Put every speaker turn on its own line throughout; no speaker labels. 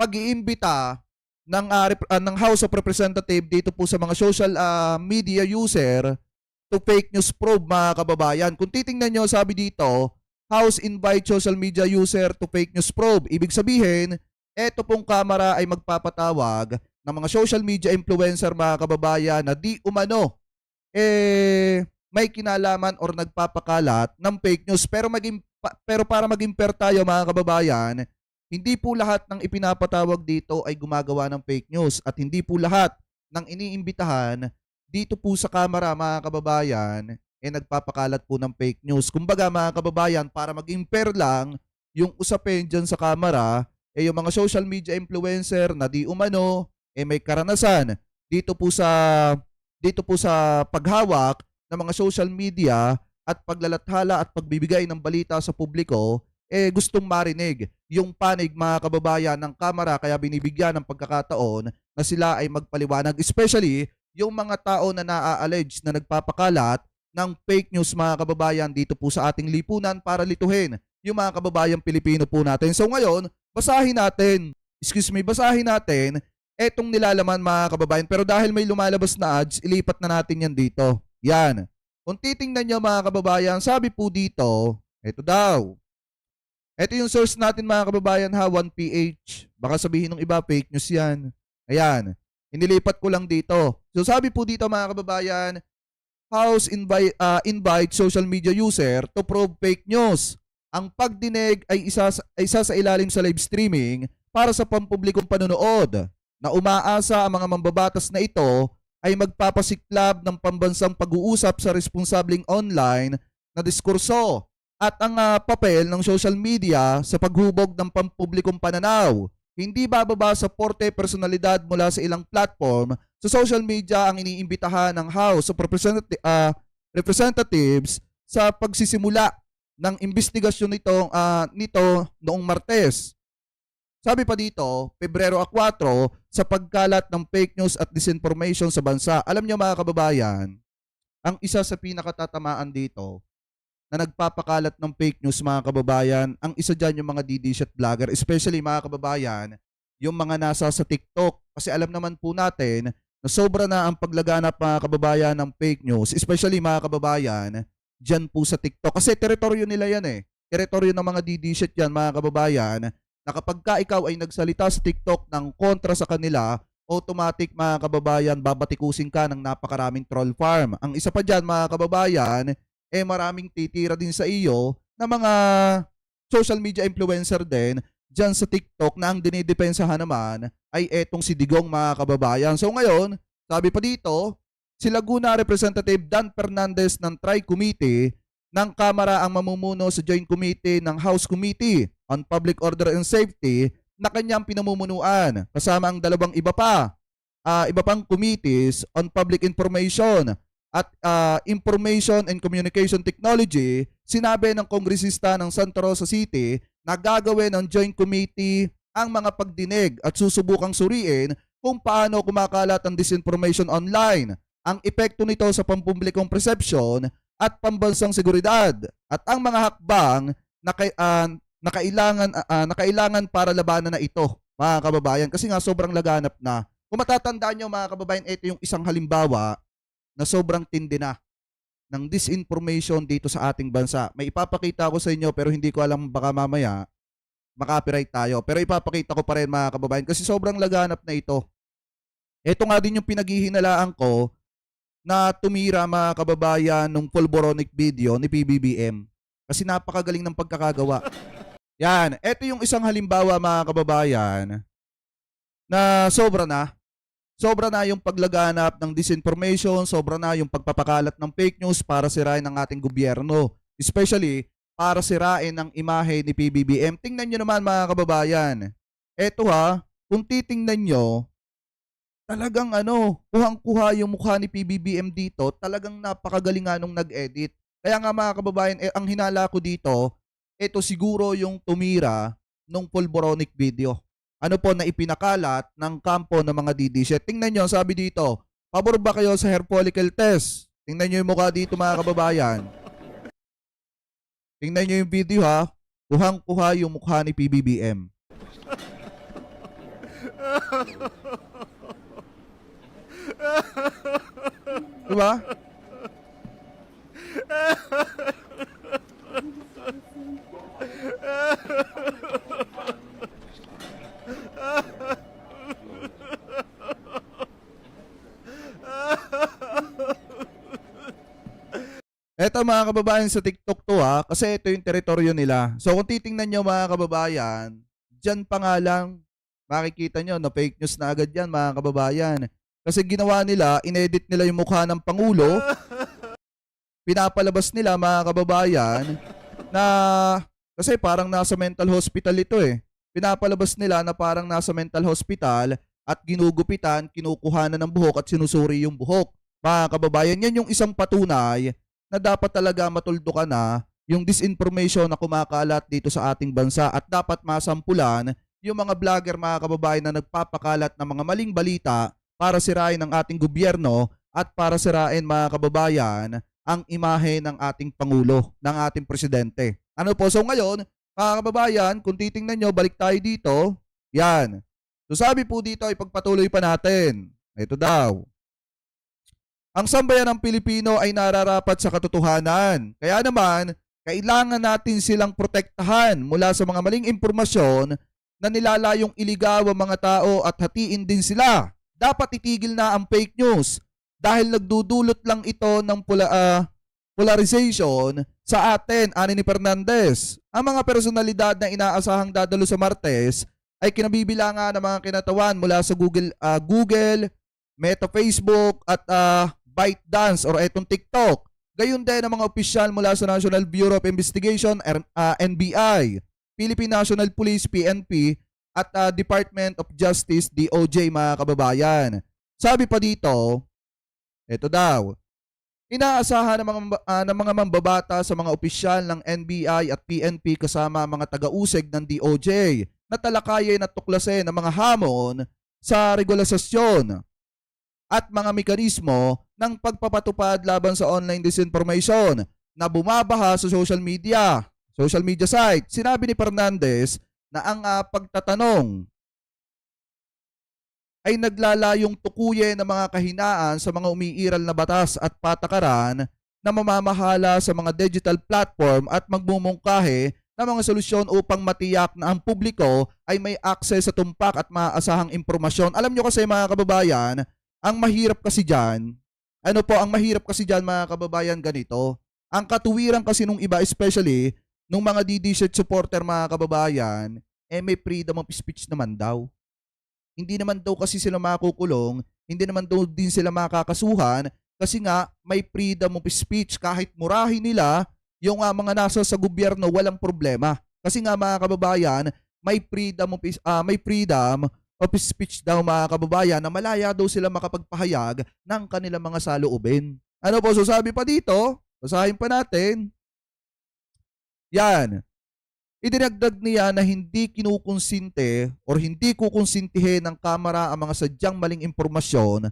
pag-iimbita ng House of Representatives dito po sa mga social media user to fake news probe, mga kababayan. Kung titingnan nyo, sabi dito, House invite social media user to fake news probe. Ibig sabihin, eto pong kamera ay magpapatawag ng mga social media influencer, mga kababayan, na di umano may kinalaman or nagpapakalat ng fake news. Pero para maging fair tayo, mga kababayan, hindi po lahat ng ipinapatawag dito ay gumagawa ng fake news at hindi po lahat ng iniimbitahan dito po sa kamera, mga kababayan, nagpapakalat po ng fake news. Kumbaga, mga kababayan, para maging fair lang yung usapin dyan sa kamera, yung mga social media influencer na di umano may karanasan dito po sa paghawak ng mga social media at paglalathala at pagbibigay ng balita sa publiko, gustong marinig yung panig, mga kababayan, ng kamera, kaya binibigyan ng pagkakataon na sila ay magpaliwanag, especially yung mga tao na naa-allege na nagpapakalat ng fake news, mga kababayan, dito po sa ating lipunan para lituhin yung mga kababayang Pilipino po natin. So ngayon, basahin natin etong nilalaman, mga kababayan. Pero dahil may lumalabas na ads, ilipat na natin yan dito. Yan. Kung titingnan nyo, mga kababayan, sabi po dito, eto daw. Ito yung source natin, mga kababayan, ha, 1PH. Baka sabihin ng iba, fake news yan. Ayan. Inilipat ko lang dito. So sabi po dito, mga kababayan, House invite social media user to probe fake news. Ang pagdinig ay isa sa ilalim sa live streaming para sa pampublikong panonood na umaasa ang mga mambabatas na ito ay magpapasiklab ng pambansang pag-uusap sa responsableng online na diskurso at ang papel ng social media sa paghubog ng pampublikong pananaw. Hindi bababa sa 40 personalidad mula sa ilang platform sa social media ang iniimbitahan ng House of Representatives sa pagsisimula ng investigasyon nito noong Martes. Sabi pa dito, Pebrero 4, sa pagkalat ng fake news at disinformation sa bansa. Alam niyo, mga kababayan, ang isa sa pinakatatamaan dito na nagpapakalat ng fake news, mga kababayan, ang isa dyan yung mga DDshit vlogger, especially, mga kababayan, yung mga nasa sa TikTok. Kasi alam naman po natin na sobra na ang paglaganap, mga kababayan, ng fake news, especially, mga kababayan, dyan po sa TikTok. Kasi teritoryo nila yan Teritoryo ng mga DDshit yan, mga kababayan, na kapag ka ikaw ay nagsalita sa TikTok ng kontra sa kanila, automatic, mga kababayan, babatikusin ka ng napakaraming troll farm. Ang isa pa dyan, mga kababayan, maraming titira din sa iyo na mga social media influencer din dyan sa TikTok na ang dinidepensahan naman ay etong si Digong, mga kababayan. So ngayon, sabi pa dito, si Laguna Representative Dan Fernandez ng Tri-Committee ng Kamara ang mamumuno sa Joint Committee ng House Committee on Public Order and Safety na kanyang pinamumunuan kasama ang dalawang iba pang committees on public information at Information and Communication Technology. Sinabi ng kongresista ng Santa Rosa City na gagawin ng Joint Committee ang mga pagdinig at susubukang suriin kung paano kumakalat ang disinformation online, ang epekto nito sa pampublikong perception at pambansang seguridad, at ang mga hakbang na kailangan para labanan na ito, mga kababayan, kasi nga sobrang laganap na. Kung matatandaan nyo, mga kababayan, ito yung isang halimbawa na sobrang tindi na ng disinformation dito sa ating bansa. May ipapakita ko sa inyo pero hindi ko alam, baka mamaya makapiright tayo. Pero ipapakita ko pa rin, mga kababayan, kasi sobrang laganap na ito. Ito nga din yung pinaghihinalaan ko na tumira, mga kababayan, nung pulboronic video ni PBBM. Kasi napakagaling ng pagkakagawa. Yan, ito yung isang halimbawa, mga kababayan, na sobra na yung paglaganap ng disinformation, sobra na yung pagpapakalat ng fake news para sirain ang ating gobyerno, especially para sirain ang imahe ni PBBM. Tingnan nyo naman, mga kababayan. Eto kung titingnan nyo, talagang kuhang-kuha yung mukha ni PBBM dito, talagang napakagaling nung nag-edit. Kaya nga, mga kababayan, ang hinala ko dito, ito siguro yung tumira nung pulboronic video. Na ipinakalat ng kampo ng mga DDshit. Tingnan nyo, sabi dito, pabor ba kayo sa hair follicle test? Tingnan nyo yung mukha dito, mga kababayan. Tingnan nyo yung video, kuhang-kuha yung mukha ni PBBM. Diba? Eto mga kababayan sa TikTok to ha, kasi ito yung teritoryo nila. So kung titingnan nyo mga kababayan, dyan pa nga lang makikita nyo na fake news na agad yan mga kababayan. Kasi ginawa nila, inedit nila yung mukha ng Pangulo, pinapalabas nila mga kababayan na kasi parang nasa mental hospital ito eh. Pinapalabas nila na parang nasa mental hospital at ginugupitan, kinukuhanan ng buhok at sinusuri yung buhok. Mga kababayan, yan yung isang patunay na dapat talaga matuldukan na yung disinformation na kumakalat dito sa ating bansa at dapat masampulan yung mga vlogger mga kababayan na nagpapakalat ng mga maling balita para sirain ang ating gobyerno at para sirain mga kababayan ang imahe ng ating Pangulo, ng ating Presidente. Ano po? So ngayon, mga kababayan, kung titingnan nyo, balik tayo dito. Yan. So sabi po dito ay pagpatuloy pa natin. Ito daw. Ang sambayan ng Pilipino ay nararapat sa katotohanan. Kaya naman, kailangan natin silang protektahan mula sa mga maling impormasyon na nilalayong iligaw ang mga tao at hatiin din sila. Dapat itigil na ang fake news dahil nagdudulot lang ito ng polarization sa atin, ani ni Fernandez. Ang mga personalidad na inaasahang dadalo sa Martes ay kinabibilangan ng mga kinatawan mula sa Google, Meta, Facebook at ByteDance or etong TikTok. Gayon din ang mga opisyal mula sa National Bureau of Investigation, NBI, Philippine National Police, PNP, at Department of Justice, DOJ, mga kababayan. Sabi pa dito, ito daw, inaasahan ng mga mambabata sa mga opisyal ng NBI at PNP kasama mga taga-usig ng DOJ na talakayin at tuklasin ng mga hamon sa regulasyon at mga mekanismo ng pagpapatupad laban sa online disinformation na bumabaha sa social media site. Sinabi ni Fernandez na ang pagtatanong ay naglalayong tukuyin ng mga kahinaan sa mga umiiral na batas at patakaran na mamamahala sa mga digital platform at magmumungkahi ng mga solusyon upang matiyak na ang publiko ay may access sa tumpak at maaasahang impormasyon. Alam nyo kasi mga kababayan, ang mahirap kasi dyan, ang mahirap kasi dyan mga kababayan ganito, ang katuwiran kasi nung iba, especially nung mga DDZ supporter mga kababayan, may freedom of speech naman daw. Hindi naman daw kasi sila makukulong, hindi naman daw din sila makakasuhan kasi nga may freedom of speech kahit murahin nila yung mga nasa sa gobyerno, walang problema. Kasi nga mga kababayan, may freedom of speech daw mga kababayan na malaya daw sila makapagpahayag ng kanilang mga saloobin. Ano po, so sabi pa dito, basahin pa natin. Yan. Idinagdag niya na hindi kinukonsinte or hindi kukonsintihin ng Kamara ang mga sadyang maling impormasyon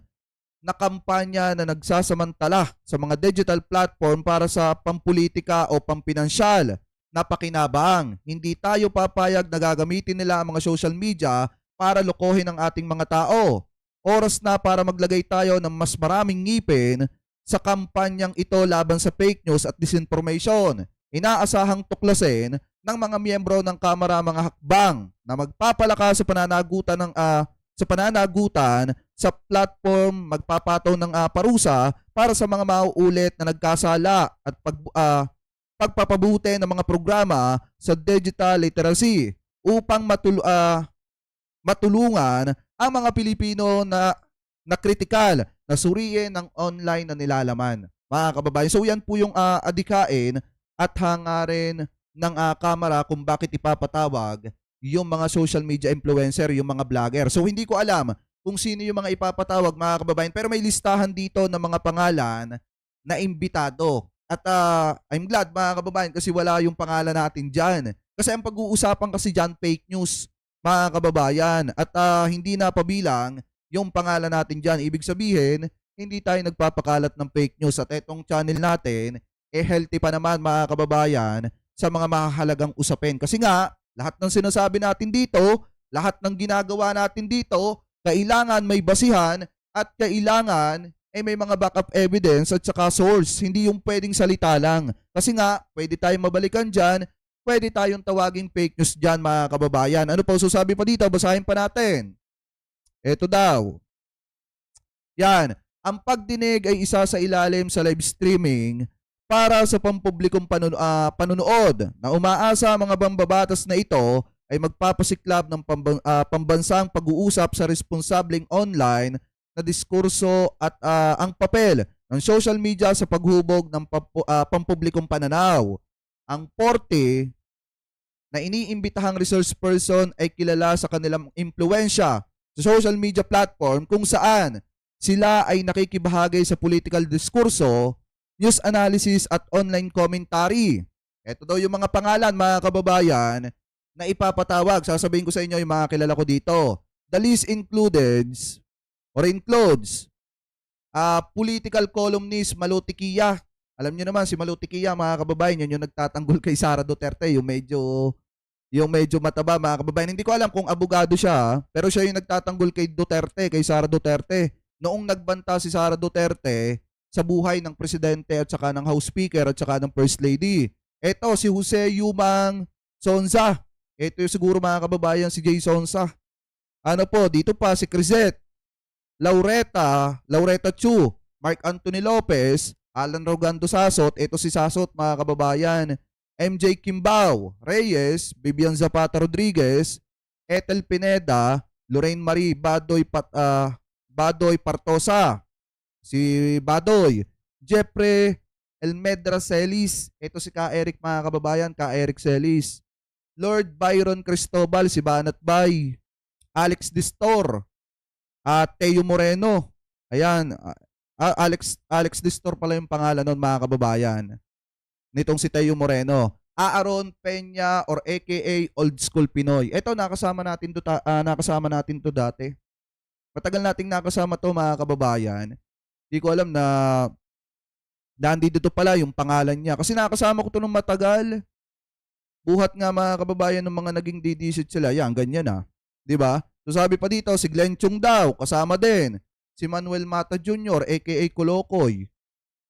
na kampanya na nagsasamantala sa mga digital platform para sa pampolitika o pampinansyal na pakinabang. Hindi tayo papayag na gagamitin nila ang mga social media para lokohin ang ating mga tao. Oras na para maglagay tayo ng mas maraming ngipin sa kampanyang ito laban sa fake news at disinformation. Inaasahang tuklasin ng mga miyembro ng Kamara mga hakbang na magpapalakas sa pananagutan sa platform, magpapataw ng parusa para sa mga mauulit na nagkasala at pagpapabuti ng mga programa sa digital literacy upang matulungan ang mga Pilipino na kritikal na suriin ng online na nilalaman. Mga kababayan, so yan po yung adikain at hangarin ng Kamara kung bakit ipapatawag yung mga social media influencer, yung mga vlogger. So hindi ko alam kung sino yung mga ipapatawag mga kababayan, pero may listahan dito ng mga pangalan na imbitado. At I'm glad mga kababayan kasi wala yung pangalan natin dyan. Kasi ang pag-uusapan kasi dyan fake news mga kababayan at hindi na pabilang yung pangalan natin dyan. Ibig sabihin, hindi tayo nagpapakalat ng fake news at etong channel natin healthy pa naman mga kababayan sa mga mahalagang usapin. Kasi nga, lahat ng sinasabi natin dito Lahat ng ginagawa natin dito, kailangan may basihan at kailangan may mga backup evidence at saka source. Hindi yung pwedeng salita lang. Kasi nga, pwede tayong mabalikan dyan, pwede tayong tawaging fake news dyan mga kababayan. Ano po sasabi pa dito? Basahin pa natin. Ito daw. Yan. Ang pagdinig ay isa sa ilalim sa live streaming para sa pampublikong panunood na umaasa mga mambabatas na ito ay magpapasiklab ng pambansang pag-uusap sa responsableng online na diskurso at ang papel ng social media sa paghubog ng pampublikong pananaw. Ang 40 na iniimbitahang resource person ay kilala sa kanilang impluensya sa social media platform kung saan sila ay nakikibahagi sa political diskurso, news analysis at online commentary. Ito daw yung mga pangalan mga kababayan na ipapatawag. Sasabihin ko sa inyo yung mga kilala ko dito. The list includes political columnist Maluti Kia. Alam niyo naman si Maluti Kia mga kababayan, yun yung nagtatanggol kay Sara Duterte, yung medyo mataba mga kababayan. Hindi ko alam kung abogado siya, pero siya yung nagtatanggol kay Duterte, kay Sara Duterte. Noong nagbanta si Sara Duterte sa buhay ng presidente at saka ng House Speaker at saka ng First Lady. Ito si Jose Yumang Sonza. Ito yung siguro mga kababayan si Jay Sonza. Ano po, dito pa si Crisette, Laureta Chu, Mark Anthony Lopez, Alan Rogando Sasot, ito si Sasot mga kababayan, MJ Kimbao, Reyes, Vivian Zapata Rodriguez, Ethel Pineda, Lorraine Marie Badoy Partosa, si Badoy, Jeffrey Elmedra Celis, ito si Ka Eric mga kababayan, Ka Eric Celis, Lord Byron Cristobal, si Banat Bay, Alex Distor, Teo Moreno, ayan, Alex Distor pala yung pangalan nun mga kababayan, nitong si Teo Moreno, Aaron Peña or aka Old School Pinoy. Ito nakasama natin to dati. Matagal nating nakasama to mga kababayan. Hindi ko alam na nandito to pala yung pangalan niya. Kasi nakasama ko to nung matagal. Buhat nga mga kababayan ng mga naging didisit sila. Yan, ganyan ah. Diba? So sabi pa dito, si Glenn Chung daw, kasama din. Si Manuel Mata Jr. aka Kolokoy.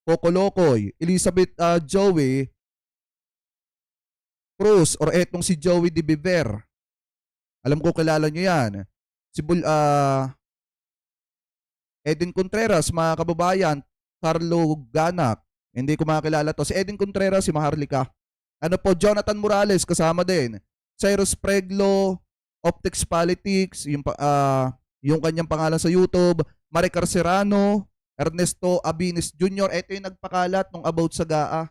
Kokolokoy. Elizabeth Joey Cruz or etong si Joey De Bever. Alam ko kilala nyo yan. Si Edwin Contreras, mga kababayan, Carlo Ganak. Hindi ko makakilala to. Si Edwin Contreras, si Maharlika. Ano po, Jonathan Morales, kasama din. Cyrus Preglo, Optics Politics, yung kanyang pangalan sa YouTube. Maricar Serrano, Ernesto Abines Jr. Ito yung nagpakalat nung about sa GAA.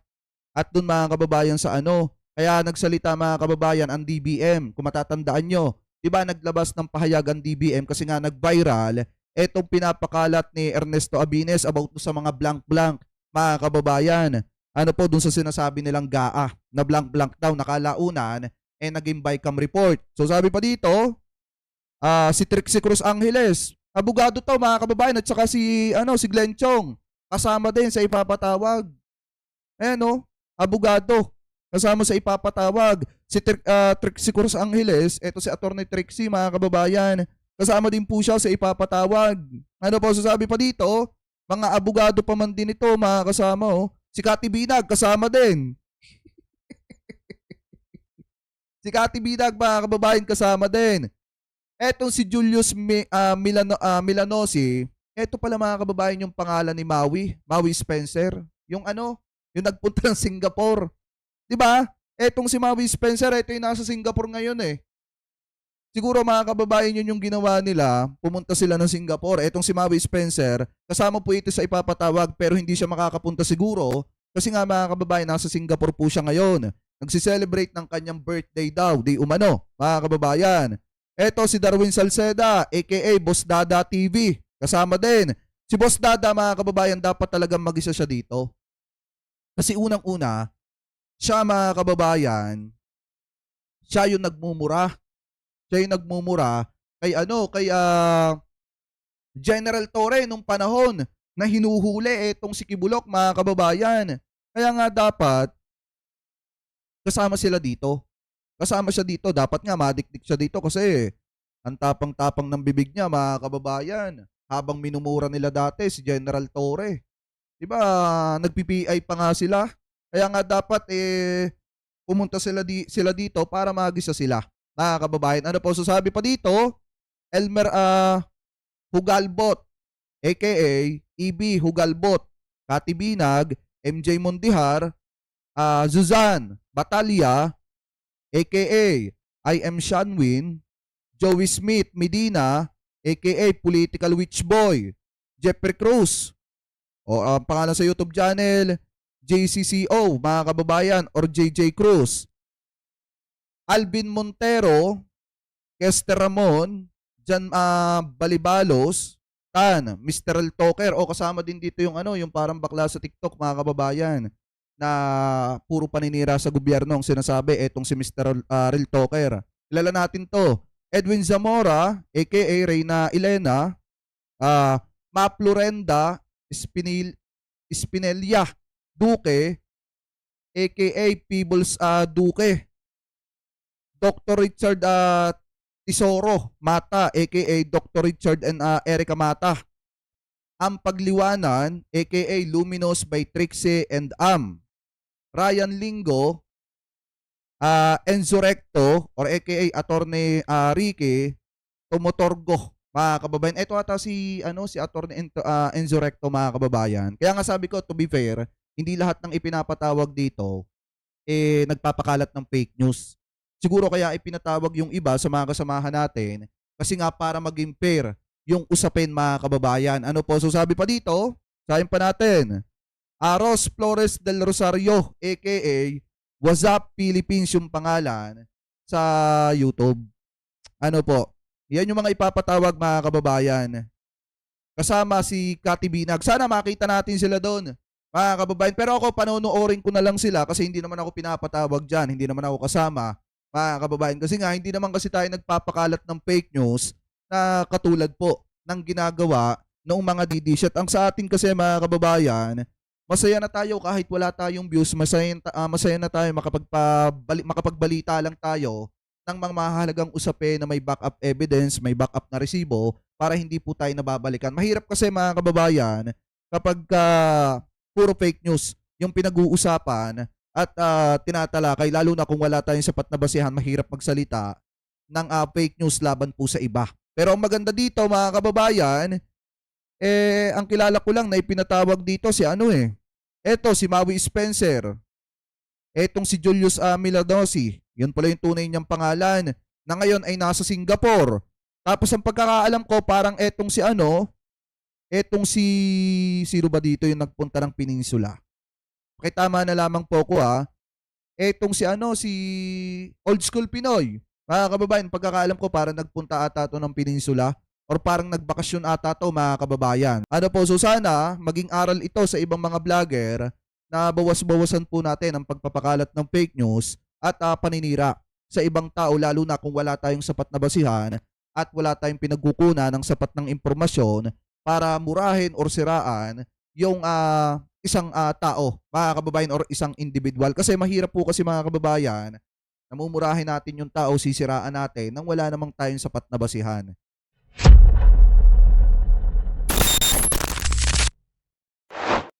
At dun mga kababayan sa ano. Kaya nagsalita mga kababayan ang DBM. Kung matatandaan nyo, diba naglabas ng pahayag ang DBM kasi nga nag-viral etong pinapakalat ni Ernesto Abines about sa mga blank-blank mga kababayan. Ano po dun sa sinasabi nilang GAA na blank-blank daw nakalaunan naging bycam report. So sabi pa dito, si Trixie Cruz Angeles, abogado to mga kababayan at saka si Glenn Chong kasama din sa ipapatawag. Abogado kasama sa ipapatawag. Si Trixie Cruz Angeles, eto si Attorney Trixie mga kababayan. Kasama din po siya sa ipapatawag. Ano po sasabi pa dito? Mga abogado pa man din ito, mga kasama. Oh. Si Cathy Binag, kasama din. Si Cathy Binag, mga kababayan, kasama din. Etong si Julius Milanosi, eto pala mga kababayan yung pangalan ni Maui Spencer. Yung nagpunta ng Singapore. Diba? Etong si Maui Spencer, eto yung nasa Singapore ngayon eh. Siguro mga kababayan yun yung ginawa nila, pumunta sila ng Singapore. Etong si Maui Spencer, kasama po ito sa ipapatawag pero hindi siya makakapunta siguro kasi nga mga kababayan, nasa Singapore po siya ngayon. Nagsiselebrate ng kanyang birthday daw, di umano, mga kababayan. Eto si Darwin Salceda, aka Boss Dada TV, kasama din. Si Boss Dada mga kababayan, dapat talagang mag-isa siya dito. Kasi unang-una, siya mga kababayan, siya yung nagmumura. Siya yung nagmumura kay General Torre nung panahon na hinuhuli etong si Kibulok mga kababayan. Kaya nga dapat kasama sila dito. Kasama siya dito. Dapat nga madikdik siya dito kasi Ang tapang-tapang ng bibig niya, mga kababayan. Habang minumura nila dati si General Torre. 'Di ba? Nagpi-PI pa nga sila. Kaya nga dapat pumunta sila dito para magisa sila. Mga kababayan, ano po sasabi pa dito? Elmer Hugalbot, aka EB Hugalbot, Kati Binag, MJ Mondihar, Zuzan Batalia, aka I am Shanwin, Joey Smith Medina, aka Political Witch Boy, Jeffrey Cruz, o ang pangalan sa YouTube channel, JCCO, mga kababayan, or JJ Cruz, Alvin Montero, Kester Ramon, Jan Balibalos, Tan, Mr. El Talker, o kasama din dito yung yung parang bakla sa TikTok, mga kababayan, na puro paninira sa gobyerno ang sinasabi, etong si Mr. Real Talker. Kilala natin to. Edwin Zamora, aka Reyna Elena, Map Lorenda Espinelia Duque, aka Peebles Duque, Dr. Richard Tesoro Mata, aka Dr. Richard and Erica Mata, Am Pagliwanan, aka Luminous by Trixie and Ryan Lingo, Enzo Recto, or aka Attorney Ricky Tumotorgo, mga kababayan. Ito ata si Attorney Enzo Recto, mga kababayan. Kaya nga sabi ko, to be fair, hindi lahat ng ipinapatawag dito nagpapakalat ng fake news. Siguro kaya ipinatawag yung iba sa mga kasamahan natin kasi nga para maging fair yung usapin, mga kababayan. Ano po? So sabi pa dito, sabi pa natin, Aros Flores del Rosario, aka What's Up Philippines yung pangalan sa YouTube. Ano po? Yan yung mga ipapatawag, mga kababayan. Kasama si Kati Binag. Sana makita natin sila doon, mga kababayan. Pero ako, panonoorin ko na lang sila kasi hindi naman ako pinapatawag dyan. Hindi naman ako kasama, mga kababayan. Kasi nga, hindi naman kasi tayo nagpapakalat ng fake news na katulad po ng ginagawa noong mga DDshot. Ang sa atin kasi, mga kababayan, masaya na tayo kahit wala tayong views, masaya na tayo makapagbalita lang tayo ng mga mahalagang usapin na may backup evidence, may backup na resibo para hindi po tayo nababalikan. Mahirap kasi, mga kababayan, kapag puro fake news yung pinag-uusapan at tinatalakay, lalo na kung wala tayong sapat na basihan, mahirap magsalita ng fake news laban po sa iba. Pero ang maganda dito, mga kababayan, ang kilala ko lang na ipinatawag dito si eto si Maui Spencer. Etong si Julius Miladosi. Yun pala yung tunay niyang pangalan na ngayon ay nasa Singapore. Tapos ang pagkakaalam ko parang etong si sino ba dito yung nagpunta ng Peninsula? Pakitama na lamang po ko Etong si Old School Pinoy. Mga kababayan, pagkakaalam ko parang nagpunta ata to ng Peninsula. Or parang nagbakasyon ata to, mga kababayan. Ano po, so sana maging aral ito sa ibang mga vlogger na bawas-bawasan po natin ang pagpapakalat ng fake news at paninira sa ibang tao, lalo na kung wala tayong sapat na basihan at wala tayong pinagkukunan ng sapat ng impormasyon para murahin or siraan yung isang tao, mga kababayan, or isang individual. Kasi mahirap po kasi, mga kababayan, namumurahin natin yung tao, sisiraan natin nang wala namang tayong sapat na basihan.